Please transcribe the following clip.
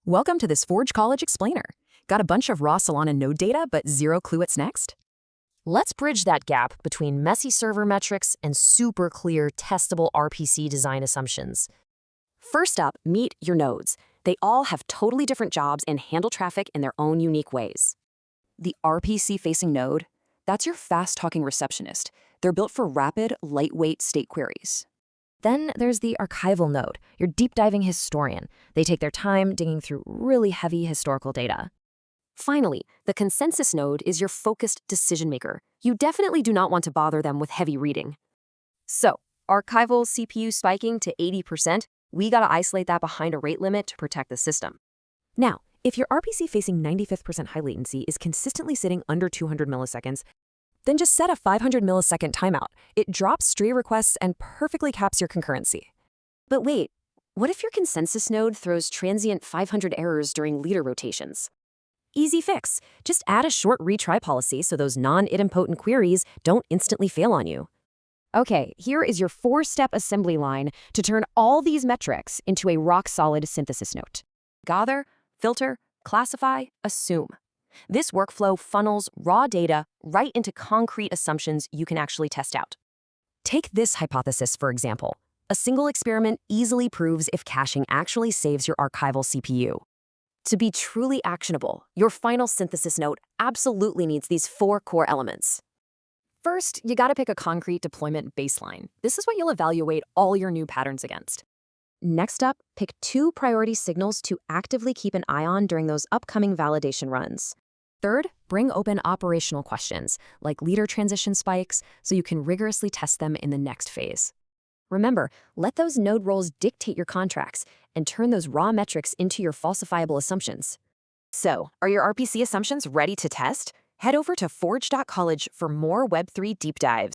Welcome to this Forge College Explainer. Got a bunch of raw Solana node data, but zero clue what's next? Let's bridge that gap between messy server metrics and super clear, testable RPC design assumptions. First up, meet your nodes. They all have totally different jobs and handle traffic in their own unique ways. The RPC-facing node, that's your fast-talking receptionist. They're built for rapid, lightweight state queries. Then there's the archival node, your deep-diving historian. They take their time digging through really heavy historical data. Finally, the consensus node is your focused decision maker. You definitely do not want to bother them with heavy reading. So, archival CPU spiking to 80%, we gotta isolate that behind a rate limit to protect the system. Now, if your RPC facing 95th percent high latency is consistently sitting under 200 milliseconds, then just set a 500 millisecond timeout. It drops stray requests and perfectly caps your concurrency. But wait, what if your consensus node throws transient 500 errors during leader rotations? Easy fix. Just add a short retry policy so those non-idempotent queries don't instantly fail on you. Okay, here is your 4-step assembly line to turn all these metrics into a rock-solid synthesis note. Gather, filter, classify, assume. This workflow funnels raw data right into concrete assumptions you can actually test out. Take this hypothesis, for example. A single experiment easily proves if caching actually saves your archival CPU. To be truly actionable, your final synthesis node absolutely needs these 4 core elements. First, you gotta pick a concrete deployment baseline. This is what you'll evaluate all your new patterns against. Next up, pick 2 priority signals to actively keep an eye on during those upcoming validation runs. Third, bring open operational questions, like leader transition spikes, so you can rigorously test them in the next phase. Remember, let those node roles dictate your contracts and turn those raw metrics into your falsifiable assumptions. So, are your RPC assumptions ready to test? Head over to forge.college for more Web3 deep dives.